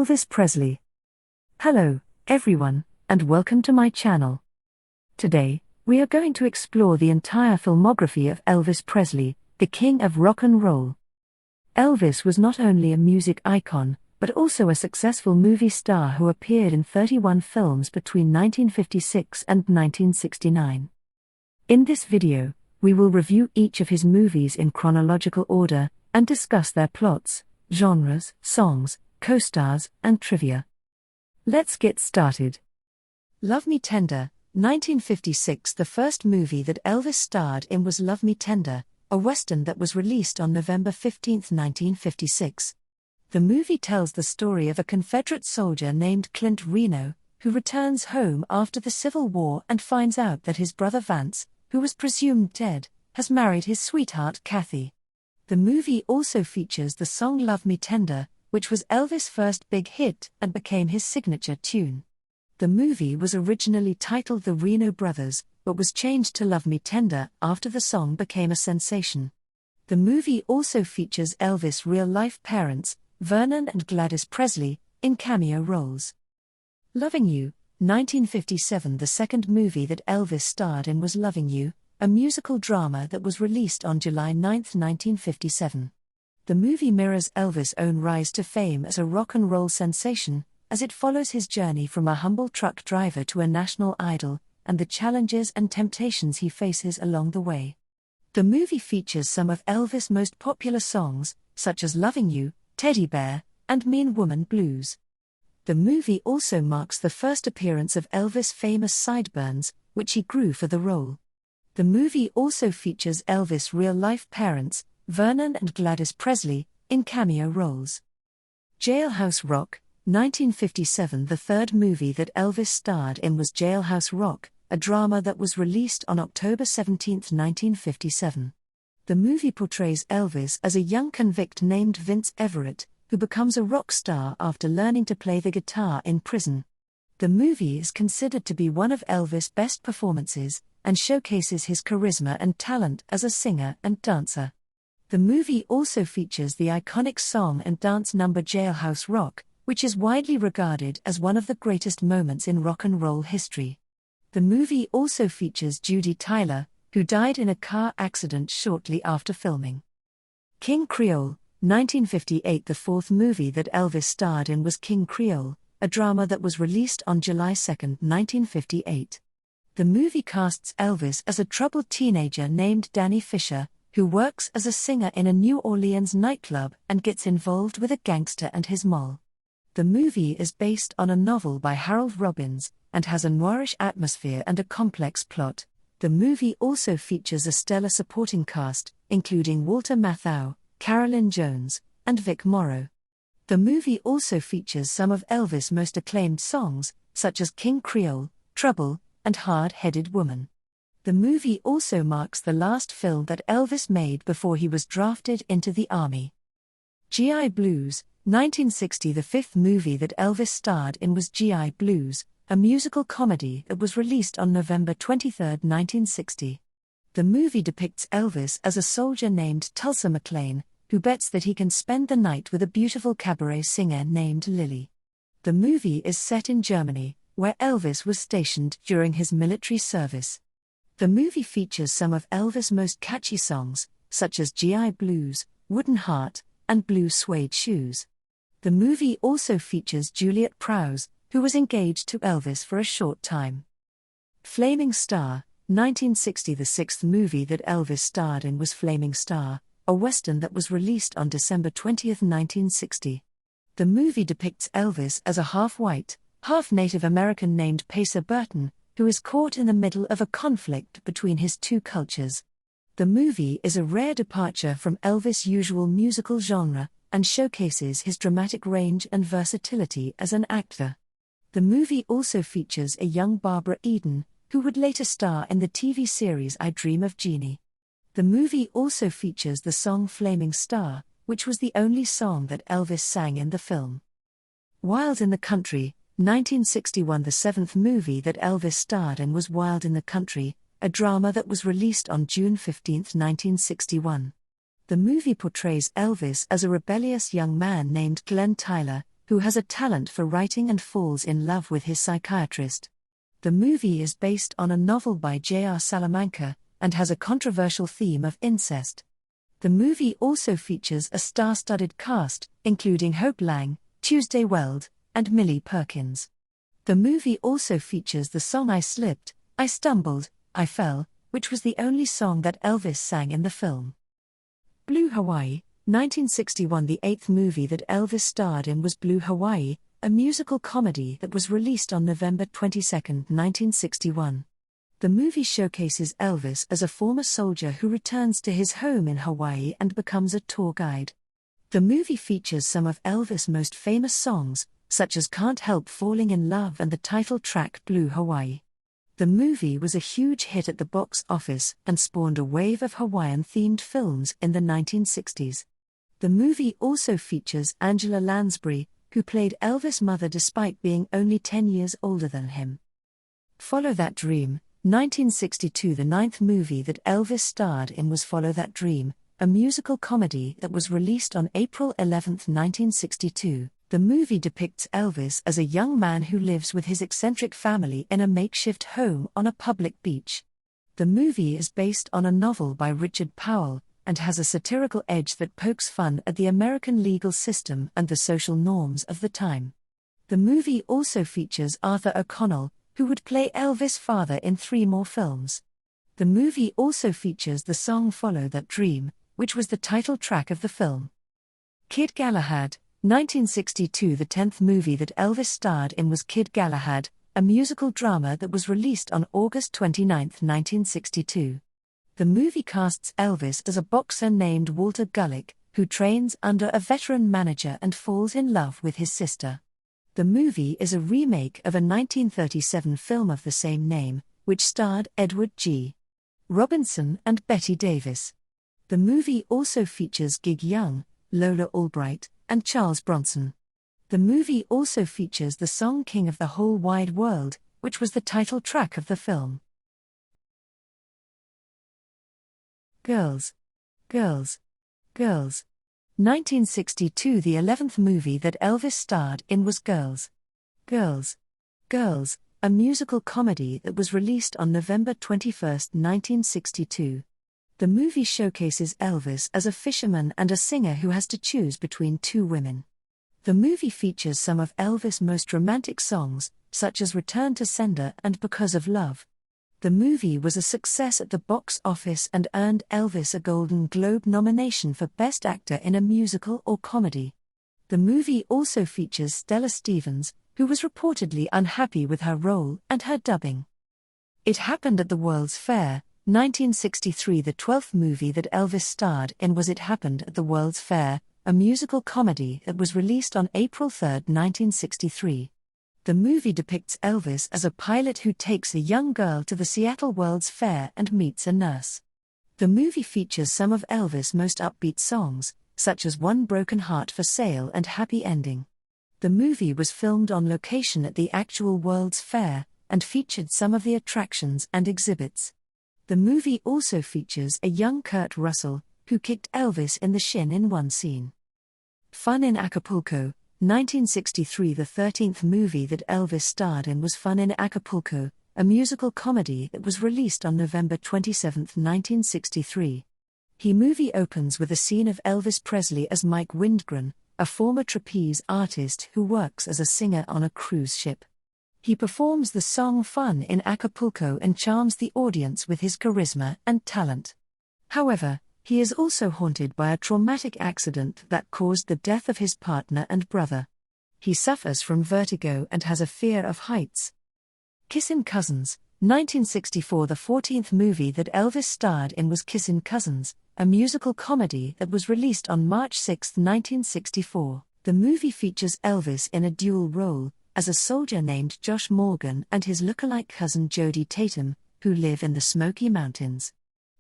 Elvis Presley. Hello, everyone, and welcome to my channel. Today, we are going to explore the entire filmography of Elvis Presley, the king of rock and roll. Elvis was not only a music icon, but also a successful movie star who appeared in 31 films between 1956 and 1969. In this video, we will review each of his movies in chronological order, and discuss their plots, genres, songs, co-stars, and trivia. Let's get started. Love Me Tender, 1956. The first movie that Elvis starred in was Love Me Tender, a western that was released on November 15, 1956. The movie tells the story of a Confederate soldier named Clint Reno, who returns home after the Civil War and finds out that his brother Vance, who was presumed dead, has married his sweetheart Kathy. The movie also features the song Love Me Tender, which was Elvis' first big hit and became his signature tune. The movie was originally titled The Reno Brothers, but was changed to Love Me Tender after the song became a sensation. The movie also features Elvis' real-life parents, Vernon and Gladys Presley, in cameo roles. Loving You, 1957. The second movie that Elvis starred in was Loving You, a musical drama that was released on July 9, 1957. The movie mirrors Elvis' own rise to fame as a rock and roll sensation, as it follows his journey from a humble truck driver to a national idol, and the challenges and temptations he faces along the way. The movie features some of Elvis' most popular songs, such as Loving You, Teddy Bear, and Mean Woman Blues. The movie also marks the first appearance of Elvis' famous sideburns, which he grew for the role. The movie also features Elvis' real-life parents, Vernon and Gladys Presley, in cameo roles. Jailhouse Rock, 1957. The third movie that Elvis starred in was Jailhouse Rock, a drama that was released on October 17, 1957. The movie portrays Elvis as a young convict named Vince Everett, who becomes a rock star after learning to play the guitar in prison. The movie is considered to be one of Elvis' best performances, and showcases his charisma and talent as a singer and dancer. The movie also features the iconic song and dance number Jailhouse Rock, which is widely regarded as one of the greatest moments in rock and roll history. The movie also features Judy Tyler, who died in a car accident shortly after filming. King Creole, 1958. The fourth movie that Elvis starred in was King Creole, a drama that was released on July 2, 1958. The movie casts Elvis as a troubled teenager named Danny Fisher, who works as a singer in a New Orleans nightclub and gets involved with a gangster and his moll. The movie is based on a novel by Harold Robbins, and has a noirish atmosphere and a complex plot. The movie also features a stellar supporting cast, including Walter Matthau, Carolyn Jones, and Vic Morrow. The movie also features some of Elvis' most acclaimed songs, such as King Creole, Trouble, and Hard-Headed Woman. The movie also marks the last film that Elvis made before he was drafted into the Army. G.I. Blues, 1960. The fifth movie that Elvis starred in was G.I. Blues, a musical comedy that was released on November 23, 1960. The movie depicts Elvis as a soldier named Tulsa McLean, who bets that he can spend the night with a beautiful cabaret singer named Lily. The movie is set in Germany, where Elvis was stationed during his military service. The movie features some of Elvis' most catchy songs, such as G.I. Blues, Wooden Heart, and Blue Suede Shoes. The movie also features Juliet Prowse, who was engaged to Elvis for a short time. Flaming Star, 1960. The sixth movie that Elvis starred in was Flaming Star, a western that was released on December 20, 1960. The movie depicts Elvis as a half-white, half-Native American named Pacer Burton, who is caught in the middle of a conflict between his two cultures. The movie is a rare departure from Elvis' usual musical genre, and showcases his dramatic range and versatility as an actor. The movie also features a young Barbara Eden, who would later star in the TV series I Dream of Jeannie. The movie also features the song Flaming Star, which was the only song that Elvis sang in the film. Wild in the Country, 1961. The seventh movie that Elvis starred in was Wild in the Country, a drama that was released on June 15, 1961. The movie portrays Elvis as a rebellious young man named Glenn Tyler, who has a talent for writing and falls in love with his psychiatrist. The movie is based on a novel by J.R. Salamanca and has a controversial theme of incest. The movie also features a star-studded cast, including Hope Lang, Tuesday Weld, and Millie Perkins. The movie also features the song I Slipped, I Stumbled, I Fell, which was the only song that Elvis sang in the film. Blue Hawaii, 1961. The eighth movie that Elvis starred in was Blue Hawaii, a musical comedy that was released on November 22, 1961. The movie showcases Elvis as a former soldier who returns to his home in Hawaii and becomes a tour guide. The movie features some of Elvis' most famous songs, such as Can't Help Falling in Love and the title track Blue Hawaii. The movie was a huge hit at the box office and spawned a wave of Hawaiian-themed films in the 1960s. The movie also features Angela Lansbury, who played Elvis' mother despite being only 10 years older than him. Follow That Dream, 1962. The ninth movie that Elvis starred in was Follow That Dream, a musical comedy that was released on April 11, 1962. The movie depicts Elvis as a young man who lives with his eccentric family in a makeshift home on a public beach. The movie is based on a novel by Richard Powell, and has a satirical edge that pokes fun at the American legal system and the social norms of the time. The movie also features Arthur O'Connell, who would play Elvis' father in 3 more films. The movie also features the song Follow That Dream, which was the title track of the film. Kid Galahad, 1962. The 10th movie that Elvis starred in was Kid Galahad, a musical drama that was released on August 29, 1962. The movie casts Elvis as a boxer named Walter Gulick, who trains under a veteran manager and falls in love with his sister. The movie is a remake of a 1937 film of the same name, which starred Edward G. Robinson and Betty Davis. The movie also features Gig Young, Lola Albright, and Charles Bronson. The movie also features the song King of the Whole Wide World, which was the title track of the film. Girls, Girls, Girls. 1962. The 11th movie that Elvis starred in was Girls, Girls, Girls, a musical comedy that was released on November 21, 1962. The movie showcases Elvis as a fisherman and a singer who has to choose between 2 women. The movie features some of Elvis' most romantic songs, such as Return to Sender and Because of Love. The movie was a success at the box office and earned Elvis a Golden Globe nomination for Best Actor in a Musical or Comedy. The movie also features Stella Stevens, who was reportedly unhappy with her role and her dubbing. It Happened at the World's Fair, 1963. The 12th movie that Elvis starred in was It Happened at the World's Fair, a musical comedy that was released on April 3, 1963. The movie depicts Elvis as a pilot who takes a young girl to the Seattle World's Fair and meets a nurse. The movie features some of Elvis' most upbeat songs, such as One Broken Heart for Sale and Happy Ending. The movie was filmed on location at the actual World's Fair, and featured some of the attractions and exhibits. The movie also features a young Kurt Russell, who kicked Elvis in the shin in one scene. Fun in Acapulco, 1963. The 13th movie that Elvis starred in was Fun in Acapulco, a musical comedy that was released on November 27, 1963. The movie opens with a scene of Elvis Presley as Mike Windgren, a former trapeze artist who works as a singer on a cruise ship. He performs the song Fun in Acapulco and charms the audience with his charisma and talent. However, he is also haunted by a traumatic accident that caused the death of his partner and brother. He suffers from vertigo and has a fear of heights. Kissin' Cousins, 1964. The 14th movie that Elvis starred in was Kissin' Cousins, a musical comedy that was released on March 6, 1964. The movie features Elvis in a dual role, as a soldier named Josh Morgan and his lookalike cousin Jodie Tatum, who live in the Smoky Mountains.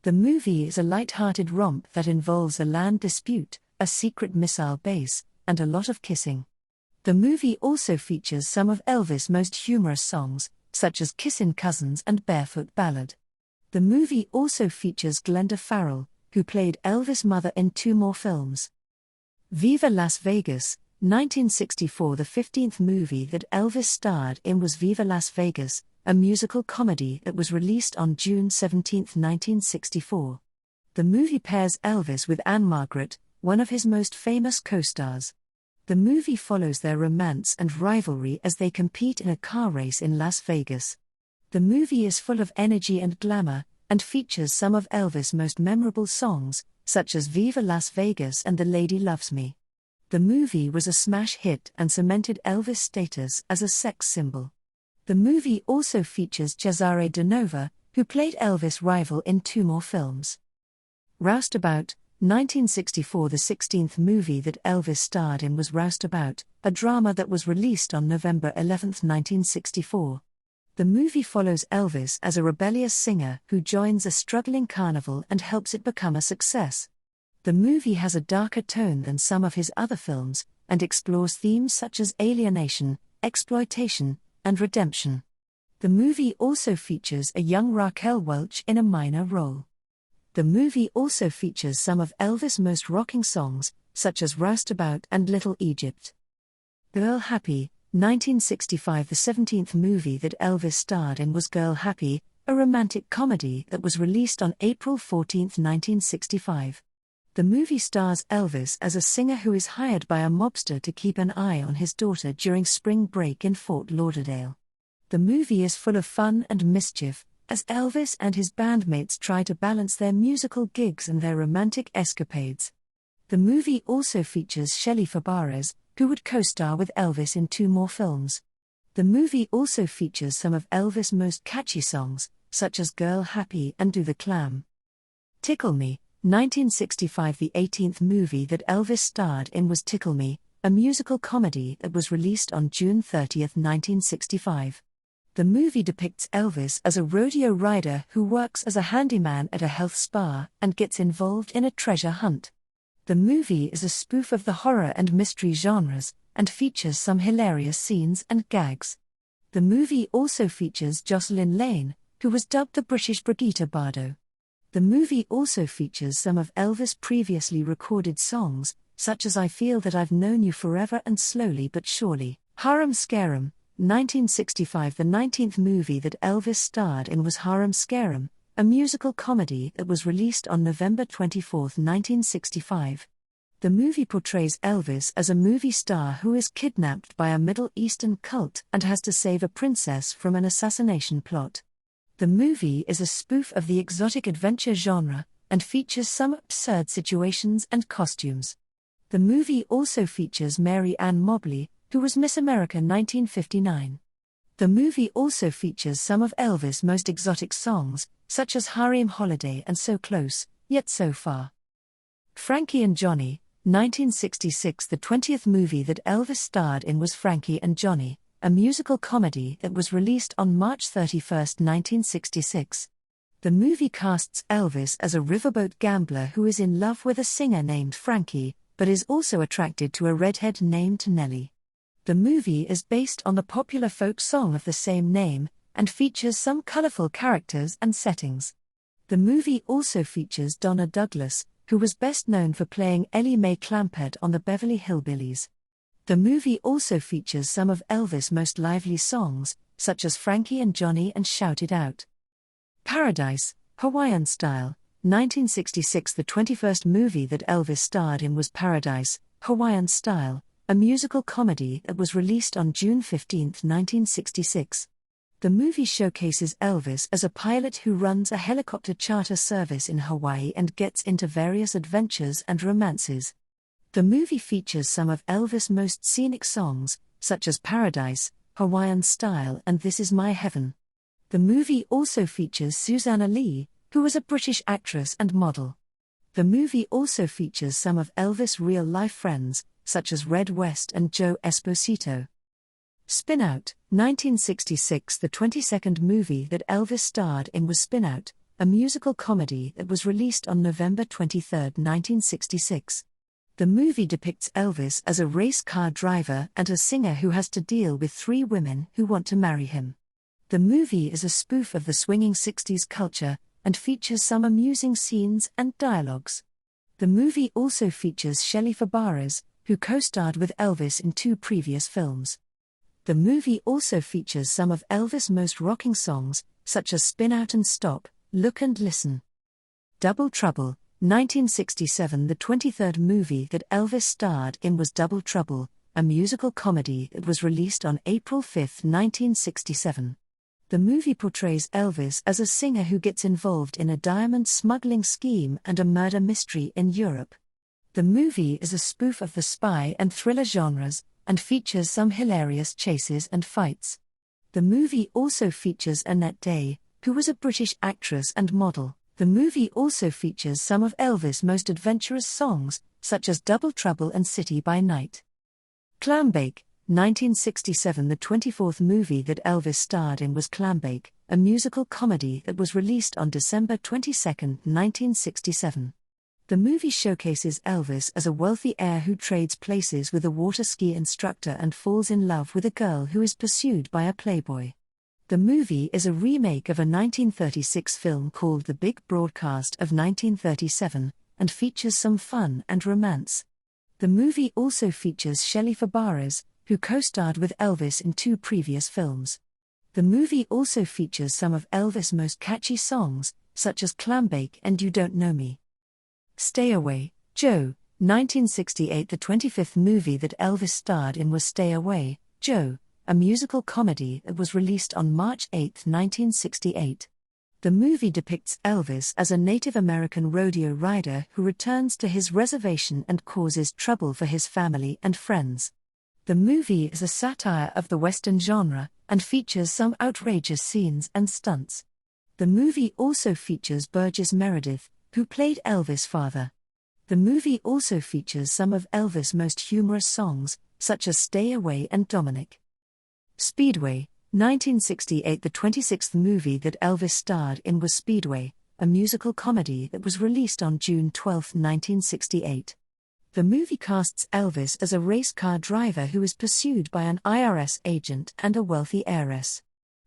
The movie is a light-hearted romp that involves a land dispute, a secret missile base, and a lot of kissing. The movie also features some of Elvis' most humorous songs, such as Kissin' Cousins and Barefoot Ballad. The movie also features Glenda Farrell, who played Elvis' mother in 2 more films. Viva Las Vegas, 1964. The 15th movie that Elvis starred in was Viva Las Vegas, a musical comedy that was released on June 17, 1964. The movie pairs Elvis with Anne Margaret, one of his most famous co-stars. The movie follows their romance and rivalry as they compete in a car race in Las Vegas. The movie is full of energy and glamour, and features some of Elvis' most memorable songs, such as Viva Las Vegas and The Lady Loves Me. The movie was a smash hit and cemented Elvis' status as a sex symbol. The movie also features Cesare De Nova, who played Elvis' rival in 2 more films. Roustabout, 1964. The 16th movie that Elvis starred in was Roustabout, a drama that was released on November 11, 1964. The movie follows Elvis as a rebellious singer who joins a struggling carnival and helps it become a success. The movie has a darker tone than some of his other films, and explores themes such as alienation, exploitation, and redemption. The movie also features a young Raquel Welch in a minor role. The movie also features some of Elvis' most rocking songs, such as Roustabout and Little Egypt. Girl Happy, 1965. The 17th movie that Elvis starred in was Girl Happy, a romantic comedy that was released on April 14, 1965. The movie stars Elvis as a singer who is hired by a mobster to keep an eye on his daughter during spring break in Fort Lauderdale. The movie is full of fun and mischief, as Elvis and his bandmates try to balance their musical gigs and their romantic escapades. The movie also features Shelley Fabares, who would co-star with Elvis in 2 more films. The movie also features some of Elvis' most catchy songs, such as Girl Happy and Do the Clam. Tickle Me, 1965. The 18th movie that Elvis starred in was Tickle Me, a musical comedy that was released on June 30, 1965. The movie depicts Elvis as a rodeo rider who works as a handyman at a health spa and gets involved in a treasure hunt. The movie is a spoof of the horror and mystery genres, and features some hilarious scenes and gags. The movie also features Jocelyn Lane, who was dubbed the British Brigitte Bardot. The movie also features some of Elvis' previously recorded songs, such as I Feel That I've Known You Forever and Slowly But Surely. Harem Scarum, 1965. The 19th movie that Elvis starred in was Harem Scarum, a musical comedy that was released on November 24, 1965. The movie portrays Elvis as a movie star who is kidnapped by a Middle Eastern cult and has to save a princess from an assassination plot. The movie is a spoof of the exotic adventure genre, and features some absurd situations and costumes. The movie also features Mary Ann Mobley, who was Miss America 1959. The movie also features some of Elvis' most exotic songs, such as Harem Holiday and So Close, Yet So Far. Frankie and Johnny, 1966. The 20th movie that Elvis starred in was Frankie and Johnny, a musical comedy that was released on March 31, 1966. The movie casts Elvis as a riverboat gambler who is in love with a singer named Frankie, but is also attracted to a redhead named Nellie. The movie is based on the popular folk song of the same name, and features some colorful characters and settings. The movie also features Donna Douglas, who was best known for playing Ellie Mae Clampett on the Beverly Hillbillies. The movie also features some of Elvis' most lively songs, such as Frankie and Johnny and Shout It Out. Paradise, Hawaiian Style, 1966. The 21st movie that Elvis starred in was Paradise, Hawaiian Style, a musical comedy that was released on June 15, 1966. The movie showcases Elvis as a pilot who runs a helicopter charter service in Hawaii and gets into various adventures and romances. The movie features some of Elvis' most scenic songs, such as Paradise, Hawaiian Style and This Is My Heaven. The movie also features Susanna Lee, who was a British actress and model. The movie also features some of Elvis' real-life friends, such as Red West and Joe Esposito. Spin Out, 1966. The 22nd movie that Elvis starred in was Spin Out, a musical comedy that was released on November 23, 1966. The movie depicts Elvis as a race car driver and a singer who has to deal with 3 women who want to marry him. The movie is a spoof of the swinging 60s culture, and features some amusing scenes and dialogues. The movie also features Shelley Fabares, who co-starred with Elvis in 2 previous films. The movie also features some of Elvis' most rocking songs, such as Spin Out and Stop, Look and Listen. Double Trouble, 1967. The 23rd movie that Elvis starred in was Double Trouble, a musical comedy that was released on April 5, 1967. The movie portrays Elvis as a singer who gets involved in a diamond smuggling scheme and a murder mystery in Europe. The movie is a spoof of the spy and thriller genres, and features some hilarious chases and fights. The movie also features Annette Day, who was a British actress and model. The movie also features some of Elvis' most adventurous songs, such as Double Trouble and City by Night. Clambake, 1967. The 24th movie that Elvis starred in was Clambake, a musical comedy that was released on December 22, 1967. The movie showcases Elvis as a wealthy heir who trades places with a water ski instructor and falls in love with a girl who is pursued by a playboy. The movie is a remake of a 1936 film called The Big Broadcast of 1937, and features some fun and romance. The movie also features Shelley Fabares, who co-starred with Elvis in 2 previous films. The movie also features some of Elvis' most catchy songs, such as Clambake and You Don't Know Me. Stay Away, Joe, 1968. The 25th movie that Elvis starred in was Stay Away, Joe, a musical comedy that was released on March 8, 1968. The movie depicts Elvis as a Native American rodeo rider who returns to his reservation and causes trouble for his family and friends. The movie is a satire of the Western genre, and features some outrageous scenes and stunts. The movie also features Burgess Meredith, who played Elvis' father. The movie also features some of Elvis' most humorous songs, such as Stay Away and Dominic. Speedway, 1968. The 26th movie that Elvis starred in was Speedway, a musical comedy that was released on June 12, 1968. The movie casts Elvis as a race car driver who is pursued by an IRS agent and a wealthy heiress.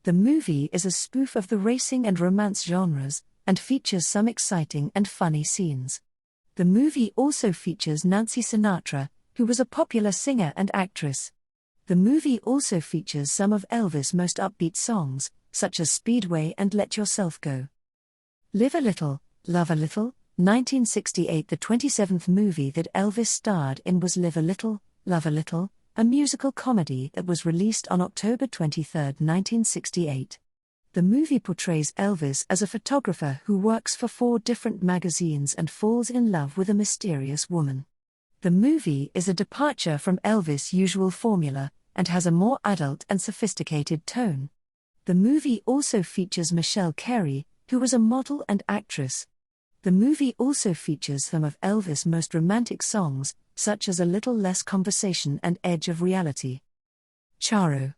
The movie is a spoof of the racing and romance genres, and features some exciting and funny scenes. The movie also features Nancy Sinatra, who was a popular singer and actress. The movie also features some of Elvis' most upbeat songs, such as Speedway and Let Yourself Go. Live a Little, Love a Little, 1968. The 27th movie that Elvis starred in was Live a Little, Love a Little, a musical comedy that was released on October 23, 1968. The movie portrays Elvis as a photographer who works for 4 different magazines and falls in love with a mysterious woman. The movie is a departure from Elvis' usual formula, and has a more adult and sophisticated tone. The movie also features Michelle Carey, who was a model and actress. The movie also features some of Elvis' most romantic songs, such as A Little Less Conversation and Edge of Reality. Charo,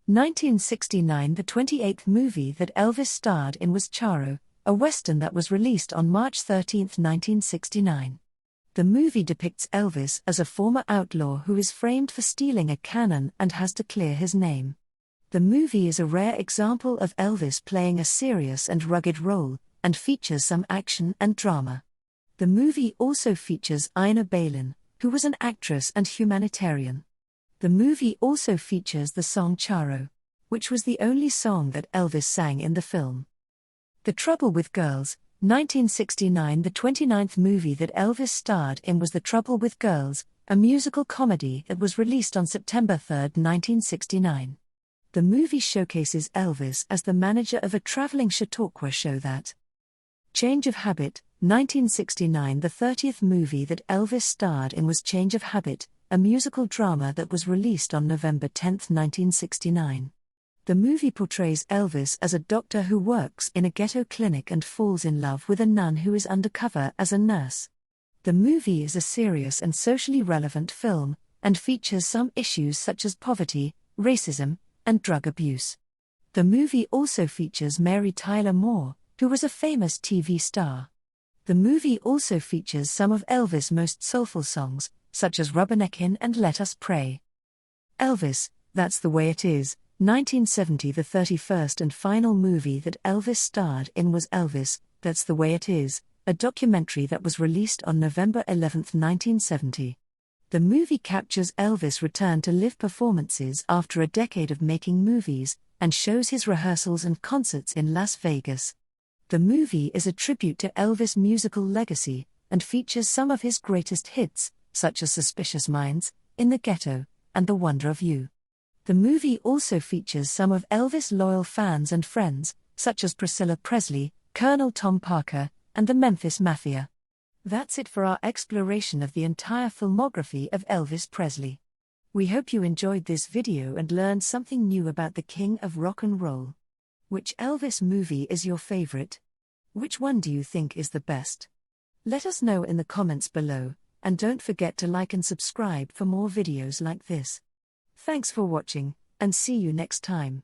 1969. The 28th movie that Elvis starred in was Charo, a western that was released on March 13, 1969. The movie depicts Elvis as a former outlaw who is framed for stealing a cannon and has to clear his name. The movie is a rare example of Elvis playing a serious and rugged role, and features some action and drama. The movie also features Ina Balin, who was an actress and humanitarian. The movie also features the song Charo, which was the only song that Elvis sang in the film. The Trouble with Girls, 1969. The 29th movie that Elvis starred in was The Trouble with Girls, a musical comedy that was released on September 3, 1969. The movie showcases Elvis as the manager of a traveling Chautauqua show that. Change of Habit, 1969. The 30th movie that Elvis starred in was Change of Habit, a musical drama that was released on November 10, 1969. The movie portrays Elvis as a doctor who works in a ghetto clinic and falls in love with a nun who is undercover as a nurse. The movie is a serious and socially relevant film, and features some issues such as poverty, racism, and drug abuse. The movie also features Mary Tyler Moore, who was a famous TV star. The movie also features some of Elvis' most soulful songs, such as Rubberneckin' and Let Us Pray. Elvis, That's the Way It Is, 1970. The 31st and final movie that Elvis starred in was Elvis, That's the Way It Is, a documentary that was released on November 11, 1970. The movie captures Elvis' return to live performances after a decade of making movies, and shows his rehearsals and concerts in Las Vegas. The movie is a tribute to Elvis' musical legacy, and features some of his greatest hits, such as Suspicious Minds, In the Ghetto, and The Wonder of You. The movie also features some of Elvis' loyal fans and friends, such as Priscilla Presley, Colonel Tom Parker, and the Memphis Mafia. That's it for our exploration of the entire filmography of Elvis Presley. We hope you enjoyed this video and learned something new about the King of Rock and Roll. Which Elvis movie is your favorite? Which one do you think is the best? Let us know in the comments below, and don't forget to like and subscribe for more videos like this. Thanks for watching, and see you next time.